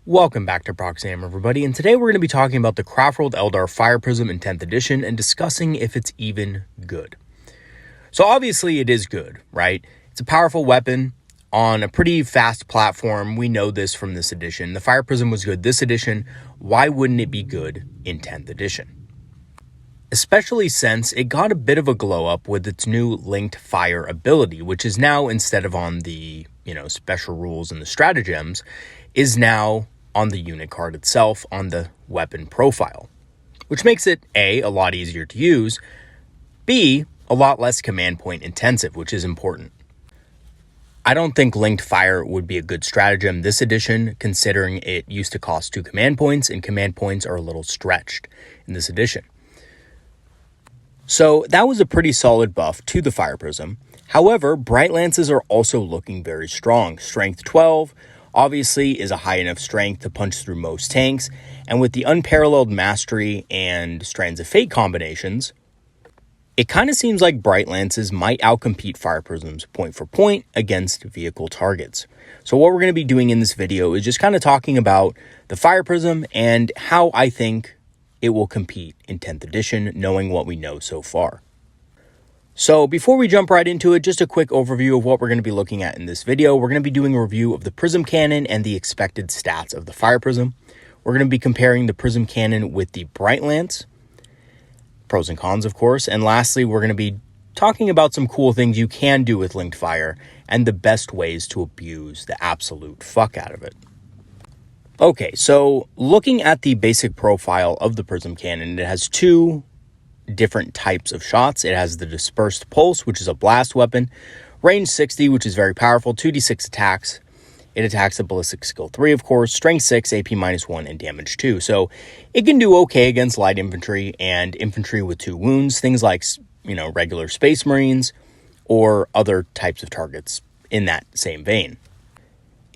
Welcome back to Proxam, everybody, and today we're going to be talking about the Craftworld Eldar Fire Prism in 10th edition and discussing if it's even good. So obviously it is good, right? It's a powerful weapon on a pretty fast platform. We know this from this edition. The Fire Prism was good this edition. Why wouldn't it be good in 10th edition? Especially since it got a bit of a glow up with its new linked fire ability, which is now, instead of on the, special rules and the stratagems, is now on the unit card itself on the weapon profile, which makes it A, a lot easier to use, B, a lot less command point intensive, which is important. I don't think linked fire would be a good stratagem this edition, considering it used to cost 2 command points, and command points are a little stretched in this edition. So that was a pretty solid buff to the Fire Prism. However, Bright Lances are also looking very strong. Strength 12, obviously, is a high enough strength to punch through most tanks, and with the unparalleled mastery and Strands of Fate combinations, it kind of seems like Bright Lances might outcompete Fire Prisms point for point against vehicle targets. So what we're going to be doing in this video is just kind of talking about the Fire Prism and how I think it will compete in 10th edition, knowing what we know so far. So before we jump right into it, just a quick overview of what we're going to be looking at in this video. We're going to be doing a review of the Prism Cannon and the expected stats of the Fire Prism. We're going to be comparing the Prism Cannon with the Bright Lance, pros and cons, of course. And lastly, we're going to be talking about some cool things you can do with linked fire and the best ways to abuse the absolute fuck out of it. Okay, so looking at the basic profile of the Prism Cannon, it has two different types of shots. It has the Dispersed Pulse, which is a blast weapon, range 60, which is very powerful, 2d6 attacks. It attacks at ballistic skill 3, of course, strength 6, AP -1, and damage 2. So it can do okay against light infantry and infantry with 2 wounds, things like, regular Space Marines or other types of targets in that same vein.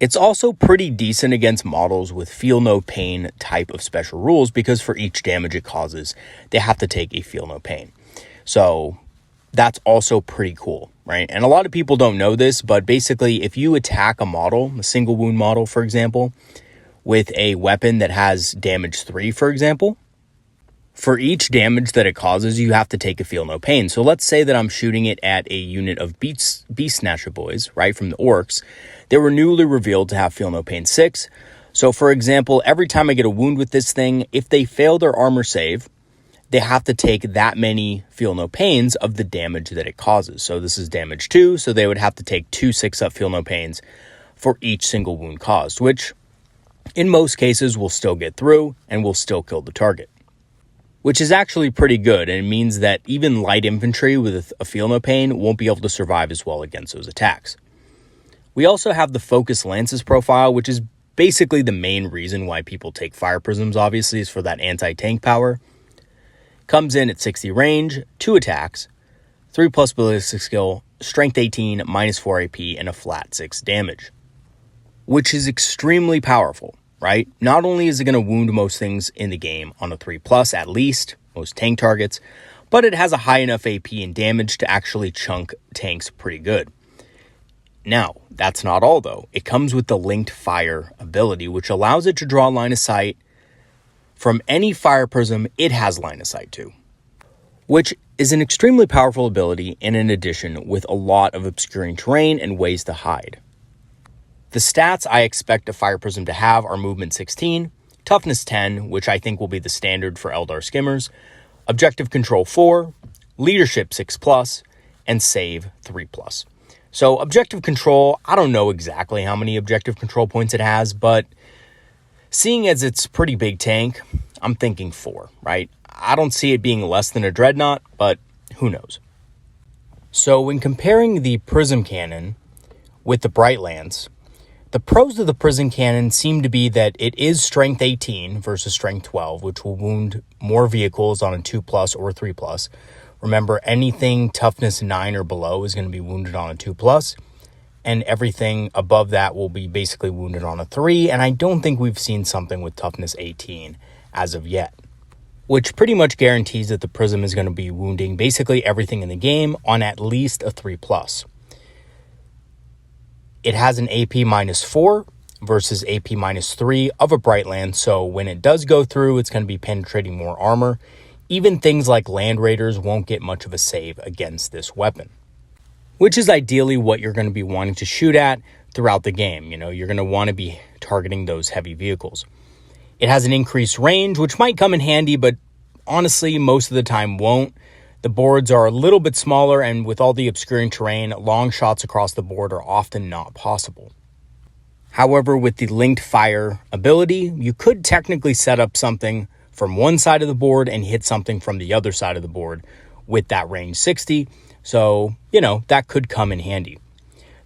It's also pretty decent against models with Feel No Pain type of special rules, because for each damage it causes, they have to take a Feel No Pain. So that's also pretty cool, right? And a lot of people don't know this, but basically if you attack a model, a single wound model, for example, with a weapon that has damage 3, for example, for each damage that it causes, you have to take a Feel No Pain. So let's say that I'm shooting it at a unit of Beast Snatcher Boys, right, from the Orcs. They were newly revealed to have Feel No Pain 6. So, for example, every time I get a wound with this thing, if they fail their armor save, they have to take that many Feel No Pains of the damage that it causes. So this is damage 2, so they would have to take 2 6-up Feel No Pains for each single wound caused, which in most cases will still get through and will still kill the target, which is actually pretty good, and it means that even light infantry with a Feel No Pain won't be able to survive as well against those attacks. We also have the Focus Lances profile, which is basically the main reason why people take Fire Prisms, obviously, is for that anti-tank power. Comes in at 60 range, 2 attacks, 3+ ballistic skill, strength 18, -4 AP, and a flat 6 damage, which is extremely powerful, right? Not only is it going to wound most things in the game on a 3+, at least, most tank targets, but it has a high enough AP and damage to actually chunk tanks pretty good. Now, that's not all, though. It comes with the linked fire ability, which allows it to draw line of sight from any Fire Prism it has line of sight to, which is an extremely powerful ability, and in addition, with a lot of obscuring terrain and ways to hide. The stats I expect a Fire Prism to have are movement 16, toughness 10, which I think will be the standard for Eldar skimmers, objective control 4, leadership 6+, and save 3+. So objective control, I don't know exactly how many objective control points it has, but seeing as it's a pretty big tank, I'm thinking 4, right? I don't see it being less than a Dreadnought, but who knows? So when comparing the Prism Cannon with the Bright Lance, the pros of the Prism Cannon seem to be that it is strength 18 versus strength 12, which will wound more vehicles on a 2+ or 3+. Remember, anything toughness 9 or below is going to be wounded on a 2+, and everything above that will be basically wounded on a 3, and I don't think we've seen something with toughness 18 as of yet, which pretty much guarantees that the Prism is going to be wounding basically everything in the game on at least a 3+. It has an AP -4, versus AP -3 of a Bright Lance, so when it does go through, it's going to be penetrating more armor. Even things like Land Raiders won't get much of a save against this weapon, which is ideally what you're going to be wanting to shoot at throughout the game. You're going to want to be targeting those heavy vehicles. It has an increased range, which might come in handy, but honestly, most of the time won't. The boards are a little bit smaller, and with all the obscuring terrain, long shots across the board are often not possible. However, with the linked fire ability, you could technically set up something from one side of the board and hit something from the other side of the board with that range 60. So, that could come in handy.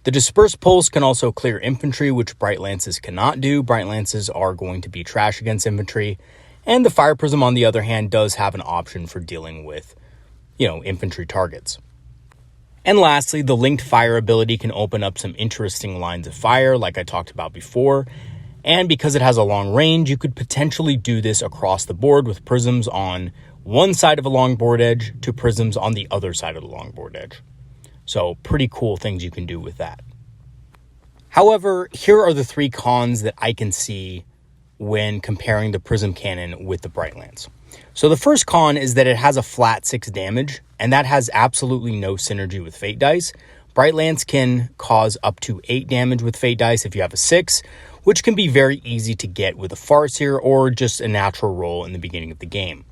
The dispersed pulse can also clear infantry, which Bright Lances cannot do. Bright Lances are going to be trash against infantry. And the Fire Prism, on the other hand, does have an option for dealing with, infantry targets. And lastly, the linked fire ability can open up some interesting lines of fire, like I talked about before. And because it has a long range, you could potentially do this across the board with prisms on one side of a long board edge to prisms on the other side of the long board edge. So pretty cool things you can do with that. However, here are the 3 cons that I can see when comparing the Prism Cannon with the Bright Lance. So the first con is that it has a flat 6 damage, and that has absolutely no synergy with Fate Dice. Bright Lance can cause up to 8 damage with Fate Dice if you have a 6, which can be very easy to get with a Farseer or just a natural roll in the beginning of the game.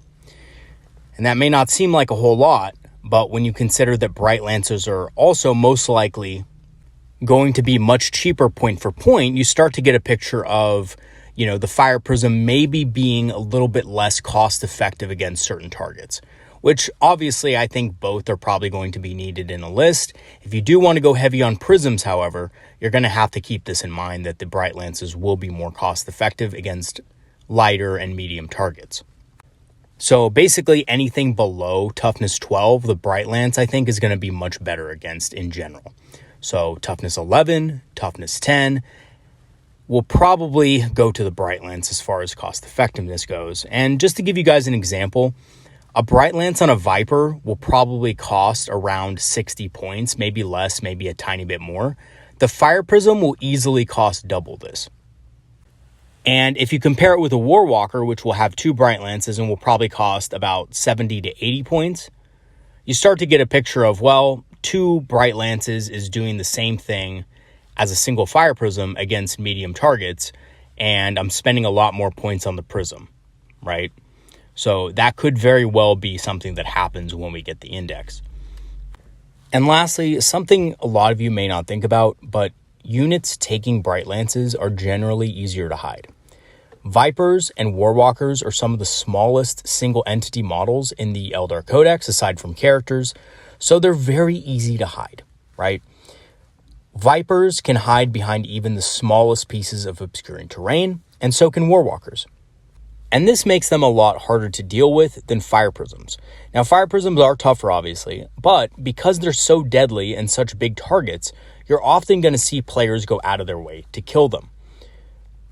And that may not seem like a whole lot, but when you consider that Bright Lancers are also most likely going to be much cheaper point for point, you start to get a picture of, the Fire Prism maybe being a little bit less cost effective against certain targets, which obviously I think both are probably going to be needed in a list. If you do want to go heavy on prisms, however, you're going to have to keep this in mind that the Bright Lances will be more cost effective against lighter and medium targets. So basically anything below toughness 12, the Bright Lance I think is going to be much better against in general. So toughness 11, toughness 10, will probably go to the Bright Lance as far as cost effectiveness goes. And just to give you guys an example, a Bright Lance on a Viper will probably cost around 60 points, maybe less, maybe a tiny bit more. The Fire Prism will easily cost double this. And if you compare it with a Warwalker, which will have 2 Bright Lances and will probably cost about 70 to 80 points, you start to get a picture of, 2 Bright Lances is doing the same thing as a single Fire Prism against medium targets, and I'm spending a lot more points on the Prism, right? So that could very well be something that happens when we get the index. And lastly, something a lot of you may not think about, but units taking Bright Lances are generally easier to hide. Vipers and Warwalkers are some of the smallest single entity models in the Eldar Codex, aside from characters, so they're very easy to hide, right? Vipers can hide behind even the smallest pieces of obscuring terrain, and so can Warwalkers. And this makes them a lot harder to deal with than Fire Prisms. Now, Fire Prisms are tougher, obviously, but because they're so deadly and such big targets, you're often going to see players go out of their way to kill them.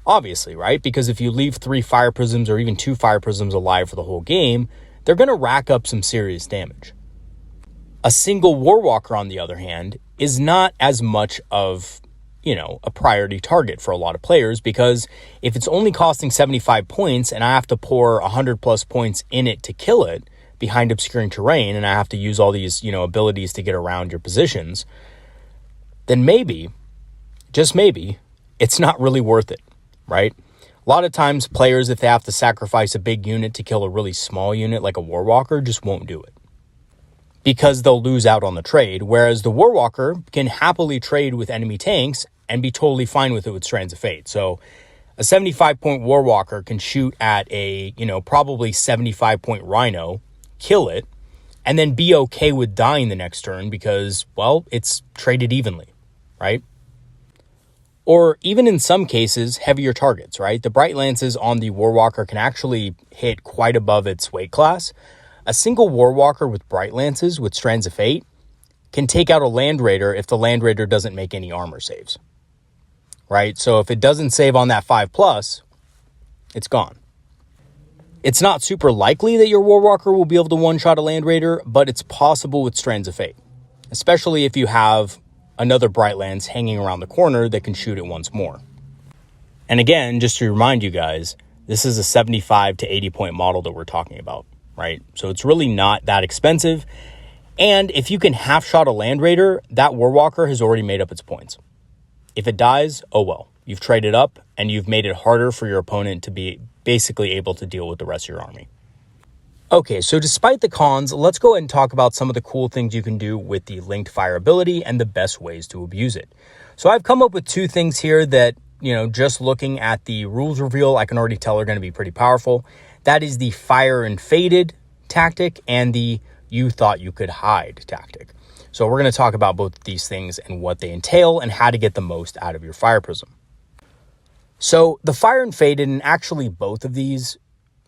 Obviously, right? Because if you leave 3 Fire Prisms or even 2 Fire Prisms alive for the whole game, they're going to rack up some serious damage. A single Warwalker, on the other hand, is not as much of, a priority target for a lot of players, because if it's only costing 75 points and I have to pour 100 plus points in it to kill it behind obscuring terrain, and I have to use all these, abilities to get around your positions, then maybe, just maybe, it's not really worth it, right? A lot of times players, if they have to sacrifice a big unit to kill a really small unit like a Warwalker, just won't do it, because they'll lose out on the trade, whereas the Warwalker can happily trade with enemy tanks and be totally fine with it with Strands of Fate. So a 75-point Warwalker can shoot at a, probably 75-point Rhino, kill it, and then be okay with dying the next turn because, it's traded evenly, right? Or even in some cases, heavier targets, right? The Bright Lances on the Warwalker can actually hit quite above its weight class. A single Warwalker with Bright Lances with Strands of Fate can take out a Land Raider if the Land Raider doesn't make any armor saves, right? So if it doesn't save on that 5+, it's gone. It's not super likely that your Warwalker will be able to one-shot a Land Raider, but it's possible with Strands of Fate, especially if you have another Bright Lance hanging around the corner that can shoot it once more. And again, just to remind you guys, this is a 75 to 80 point model that we're talking about, right? So it's really not that expensive. And if you can half shot a Land Raider, that Warwalker has already made up its points. If it dies, oh well. You've traded up and you've made it harder for your opponent to be basically able to deal with the rest of your army. Okay, so despite the cons, let's go ahead and talk about some of the cool things you can do with the linked fire ability and the best ways to abuse it. So I've come up with two things here that, just looking at the rules reveal, I can already tell are going to be pretty powerful. That is the fire and faded tactic and the you thought you could hide tactic. So we're going to talk about both of these things and what they entail and how to get the most out of your Fire Prism. So the fire and faded, and actually both of these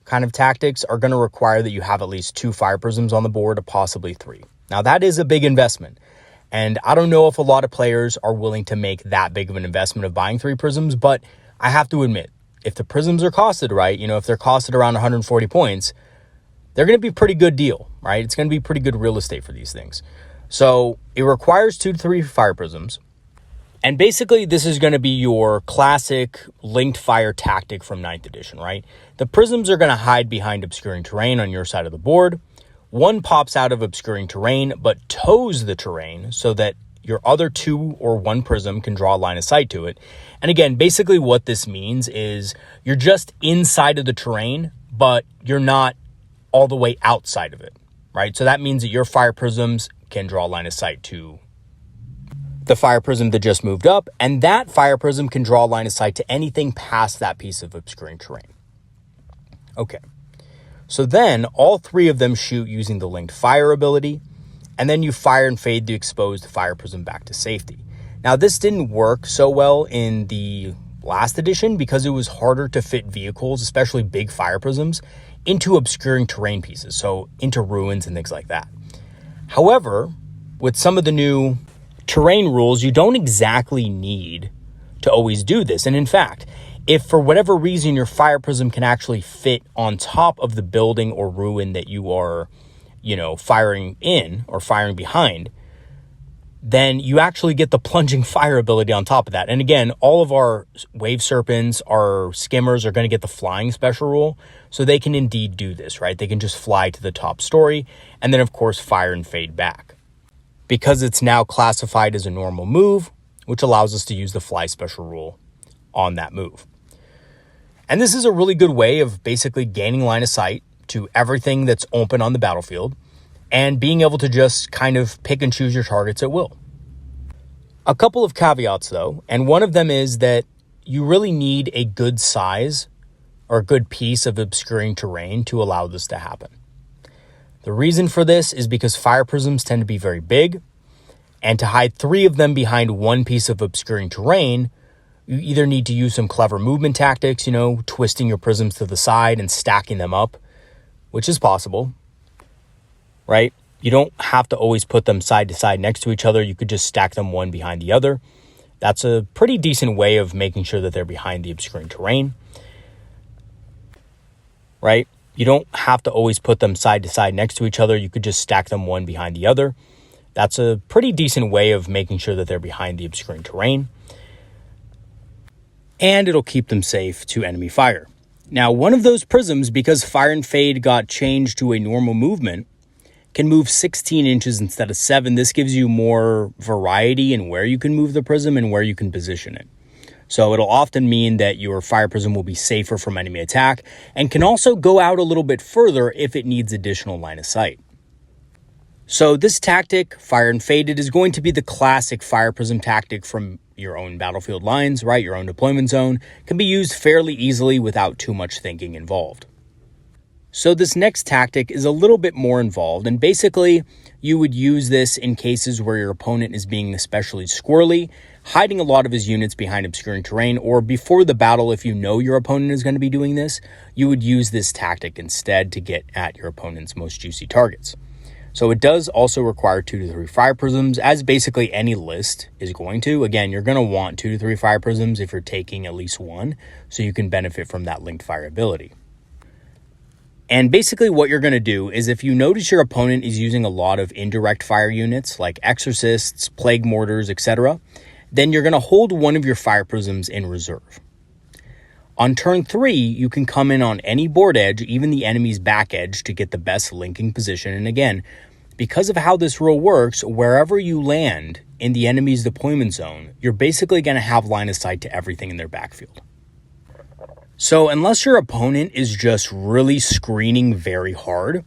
kind of tactics are going to require that you have at least 2 Fire Prisms on the board, or possibly 3. Now that is a big investment. And I don't know if a lot of players are willing to make that big of an investment of buying 3 prisms, but I have to admit, if the prisms are costed right, if they're costed around 140 points, they're going to be a pretty good deal, right? It's going to be pretty good real estate for these things. So it requires 2 to 3 fire prisms. And basically this is going to be your classic linked fire tactic from 9th edition, right? The prisms are going to hide behind obscuring terrain on your side of the board. One pops out of obscuring terrain, but tows the terrain so that your other 2 or 1 prism can draw a line of sight to it. And again, basically what this means is you're just inside of the terrain, but you're not all the way outside of it, right? So that means that your fire prisms can draw a line of sight to the fire prism that just moved up, and that fire prism can draw a line of sight to anything past that piece of obscuring terrain. Okay. So then all 3 of them shoot using the linked fire ability, and then you fire and fade the exposed fire prism back to safety. Now this didn't work so well in the last edition because it was harder to fit vehicles, especially big fire prisms, into obscuring terrain pieces, so into ruins and things like that. However, with some of the new terrain rules, you don't exactly need to always do this. And in fact, if for whatever reason your fire prism can actually fit on top of the building or ruin that you are, firing in or firing behind, then you actually get the plunging fire ability on top of that. And again, all of our wave serpents, our skimmers are going to get the flying special rule. So they can indeed do this, right? They can just fly to the top story and then of course fire and fade back. Because it's now classified as a normal move, which allows us to use the fly special rule on that move. And this is a really good way of basically gaining line of sight to everything that's open on the battlefield and being able to just kind of pick and choose your targets at will. A couple of caveats though, and one of them is that you really need a good size or a good piece of obscuring terrain to allow this to happen. The reason for this is because fire prisms tend to be very big, and to hide 3 of them behind one piece of obscuring terrain, you either need to use some clever movement tactics, twisting your prisms to the side and stacking them up, which is possible, right? You don't have to always put them side to side next to each other. You could just stack them one behind the other. That's a pretty decent way of making sure that they're behind the obscuring terrain, right? You don't have to always put them side to side next to each other. You could just stack them one behind the other. That's a pretty decent way of making sure that they're behind the obscuring terrain. And it'll keep them safe to enemy fire. Now, one of those prisms, because fire and fade got changed to a normal movement, can move 16 inches instead of 7. This gives you more variety in where you can move the prism and where you can position it. So it'll often mean that your fire prism will be safer from enemy attack and can also go out a little bit further if it needs additional line of sight. So this tactic, fire and faded, is going to be the classic fire prism tactic from your own battlefield lines, right? Your own deployment zone. Can be used fairly easily without too much thinking involved. So this next tactic is a little bit more involved, and basically you would use this in cases where your opponent is being especially squirrely, hiding a lot of his units behind obscuring terrain, or before the battle, if you know your opponent is going to be doing this, you would use this tactic instead to get at your opponent's most juicy targets. So it does also require 2 to 3 fire prisms, as basically any list is going to. Again, you're going to want 2 to 3 fire prisms if you're taking at least 1, so you can benefit from that linked fire ability. And basically what you're going to do is if you notice your opponent is using a lot of indirect fire units like exorcists, plague mortars, etc., then you're going to hold one of your fire prisms in reserve. On turn 3, you can come in on any board edge, even the enemy's back edge, to get the best linking position. And again, because of how this rule works, wherever you land in the enemy's deployment zone, you're basically going to have line of sight to everything in their backfield. So unless your opponent is just really screening very hard,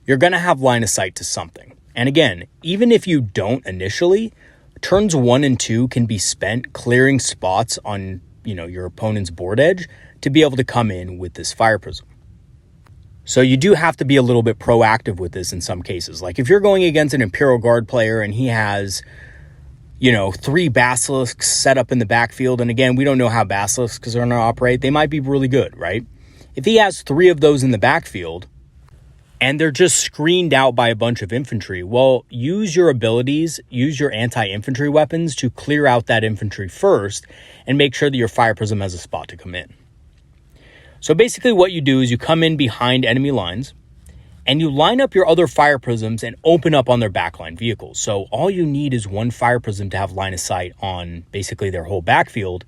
you're going to have line of sight to something. And again, even if you don't initially, turns 1 and 2 can be spent clearing spots on your opponent's board edge to be able to come in with this Fire Prism. So you do have to be a little bit proactive with this in some cases. Like if you're going against an Imperial Guard player and he has, 3 Basilisks set up in the backfield, and again, we don't know how Basilisks are going to operate. They might be really good, right? If he has 3 of those in the backfield and they're just screened out by a bunch of infantry, well, use your abilities, use your anti-infantry weapons to clear out that infantry first and make sure that your Fire Prism has a spot to come in. So basically what you do is you come in behind enemy lines and you line up your other Fire Prisms and open up on their backline vehicles. So all you need is 1 Fire Prism to have line of sight on basically their whole backfield,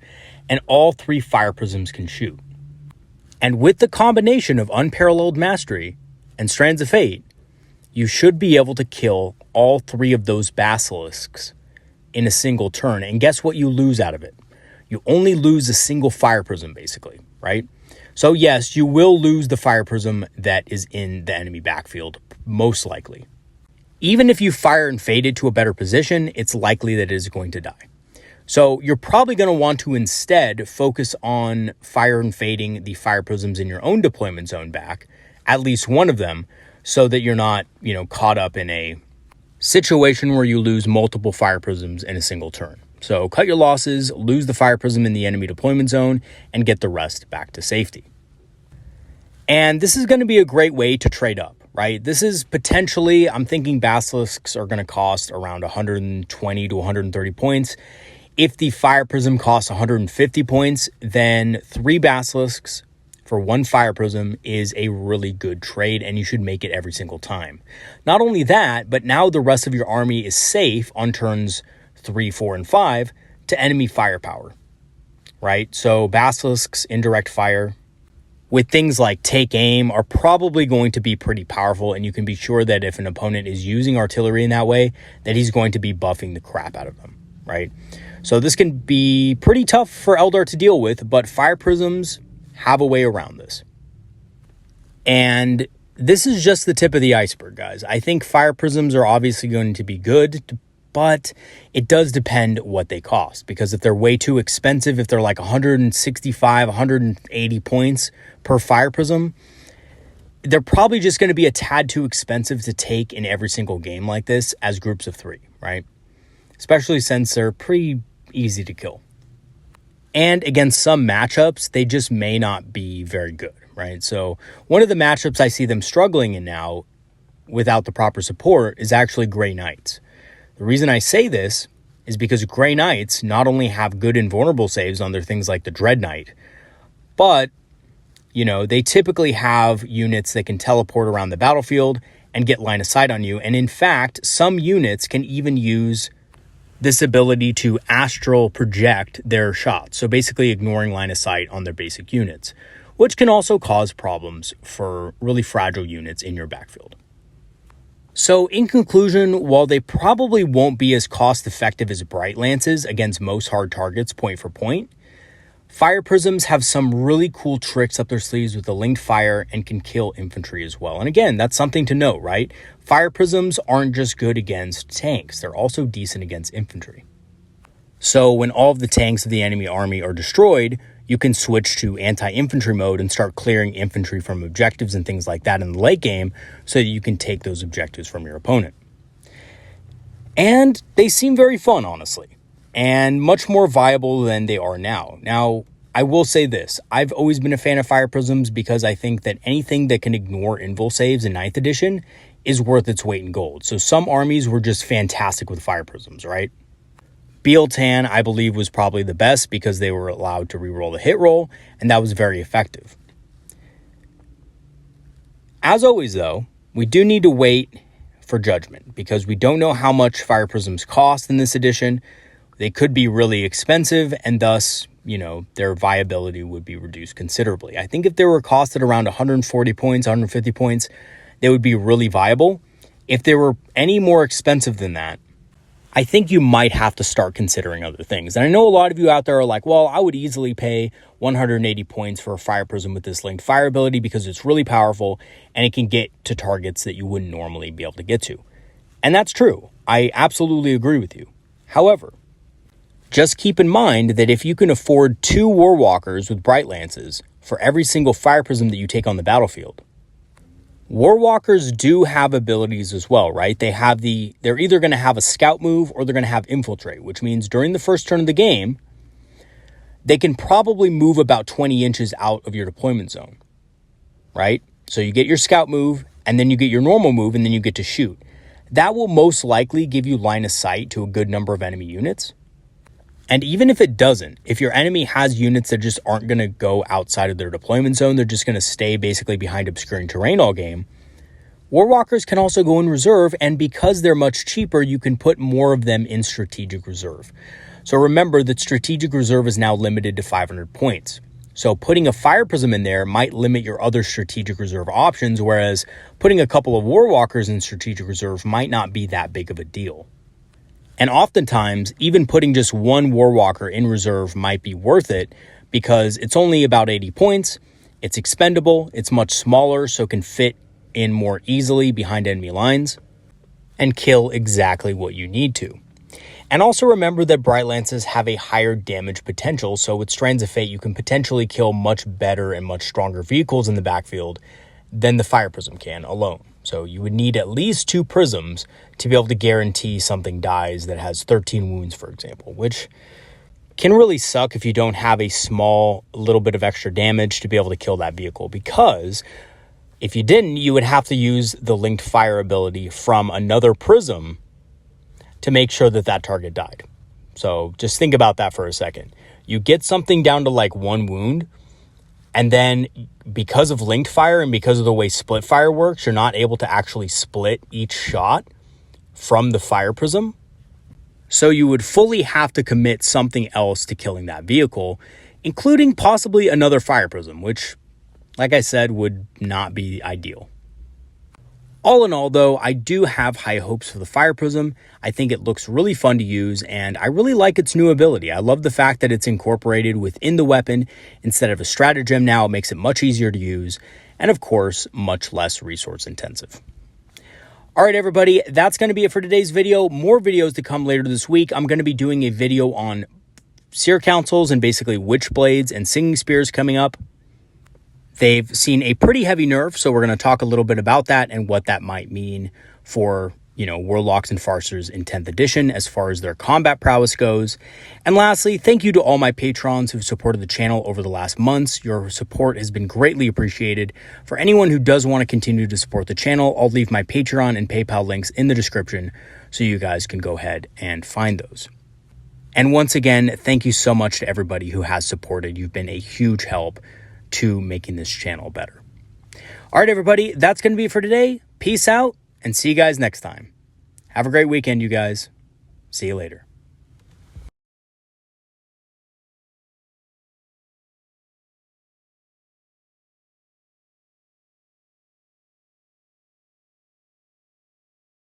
and all 3 Fire Prisms can shoot. And with the combination of Unparalleled Mastery and Strands of Fate, you should be able to kill all 3 of those Basilisks in a single turn. And guess what you lose out of it? You only lose a single Fire Prism, basically, right? So yes, you will lose the Fire Prism that is in the enemy backfield, most likely. Even if you fire and fade it to a better position, it's likely that it is going to die. So you're probably going to want to instead focus on fire and fading the Fire Prisms in your own deployment zone back, at least one of them, so that you're not, caught up in a situation where you lose multiple Fire Prisms in a single turn. So cut your losses, lose the Fire Prism in the enemy deployment zone, and get the rest back to safety. And this is going to be a great way to trade up, right? This is potentially, I'm thinking Basilisks are going to cost around 120 to 130 points. If the Fire Prism costs 150 points, then 3 Basilisks for 1 Fire Prism is a really good trade, and you should make it every single time. Not only that, but now the rest of your army is safe on turns 3, 4, and 5 to enemy firepower, right? So Basilisks, indirect fire, with things like take aim, are probably going to be pretty powerful, and you can be sure that if an opponent is using artillery in that way, that he's going to be buffing the crap out of them, right? So this can be pretty tough for Eldar to deal with, but Fire Prisms have a way around this. And this is just the tip of the iceberg, guys. I think Fire Prisms are obviously going to be good, but it does depend what they cost, because if they're way too expensive, if they're like 165, 180 points per Fire Prism, they're probably just going to be a tad too expensive to take in every single game like this as groups of 3, right? Especially since they're pretty easy to kill. And against some matchups, they just may not be very good, right? So one of the matchups I see them struggling in now without the proper support is actually Grey Knights. The reason I say this is because Grey Knights not only have good invulnerable saves on their things like the Dread Knight, but, they typically have units that can teleport around the battlefield and get line of sight on you. And in fact, some units can even use this ability to astral project their shots. So basically ignoring line of sight on their basic units, which can also cause problems for really fragile units in your backfield. So in conclusion, while they probably won't be as cost effective as Bright Lances against most hard targets point for point, Fire Prisms have some really cool tricks up their sleeves with the linked fire and can kill infantry as well. And again, that's something to note, right? Fire Prisms aren't just good against tanks, they're also decent against infantry. So when all of the tanks of the enemy army are destroyed, you can switch to anti-infantry mode and start clearing infantry from objectives and things like that in the late game so that you can take those objectives from your opponent. And they seem very fun, honestly, and much more viable than they are now. Now, I will say this. I've always been a fan of Fire Prisms because I think that anything that can ignore invul saves in 9th edition is worth its weight in gold. So some armies were just fantastic with Fire Prisms, right? Bealtan, I believe, was probably the best because they were allowed to reroll the hit roll, and that was very effective. As always, though, we do need to wait for judgment because we don't know how much Fire Prisms cost in this edition. they could be really expensive, and thus, their viability would be reduced considerably. I think if they were costed around 140 points, 150 points, they would be really viable. If they were any more expensive than that, I think you might have to start considering other things. And I know a lot of you out there are like, well, I would easily pay 180 points for a Fire Prism with this linked fire ability because it's really powerful and it can get to targets that you wouldn't normally be able to get to. And that's true. I absolutely agree with you. However, just keep in mind that if you can afford 2 Warwalkers with Bright Lances for every single Fire Prism that you take on the battlefield, Warwalkers do have abilities as well, right? They're either going to have a scout move or they're going to have infiltrate, which means during the first turn of the game, they can probably move about 20 inches out of your deployment zone, right? So you get your scout move and then you get your normal move and then you get to shoot. That will most likely give you line of sight to a good number of enemy units. And even if it doesn't, if your enemy has units that just aren't going to go outside of their deployment zone, they're just going to stay basically behind obscuring terrain all game, Warwalkers can also go in reserve, and because they're much cheaper, you can put more of them in strategic reserve. So remember that strategic reserve is now limited to 500 points. So putting a Fire Prism in there might limit your other strategic reserve options, whereas putting a couple of Warwalkers in strategic reserve might not be that big of a deal. And oftentimes, even putting just one Warwalker in reserve might be worth it because it's only about 80 points, it's expendable, it's much smaller, so can fit in more easily behind enemy lines and kill exactly what you need to. And also remember that Bright Lances have a higher damage potential, so with Strands of Fate, you can potentially kill much better and much stronger vehicles in the backfield than the Fire Prism can alone. So you would need at least 2 prisms to be able to guarantee something dies that has 13 wounds, for example, which can really suck if you don't have a small little bit of extra damage to be able to kill that vehicle, because if you didn't, you would have to use the linked fire ability from another prism to make sure that that target died. So just think about that for a second. You get something down to like 1 wound, and then because of linked fire and because of the way split fire works, you're not able to actually split each shot from the Fire Prism. So you would fully have to commit something else to killing that vehicle, including possibly another Fire Prism, which, like I said, would not be ideal. All in all, though, I do have high hopes for the Fire Prism. I think it looks really fun to use, and I really like its new ability. I love the fact that it's incorporated within the weapon instead of a stratagem now. It makes it much easier to use, and of course, much less resource intensive. All right, everybody, that's going to be it for today's video. More videos to come later this week. I'm going to be doing a video on Seer Councils and basically Witchblades and Singing Spears coming up. They've seen a pretty heavy nerf, so we're going to talk a little bit about that and what that might mean for, Warlocks and Farcers in 10th edition as far as their combat prowess goes. And lastly, thank you to all my patrons who've supported the channel over the last months. Your support has been greatly appreciated. For anyone who does want to continue to support the channel, I'll leave my Patreon and PayPal links in the description so you guys can go ahead and find those. And once again, thank you so much to everybody who has supported. You've been a huge help to making this channel better. All right, everybody, that's going to be it for today. Peace out and see you guys next time. Have a great weekend, you guys. See you later.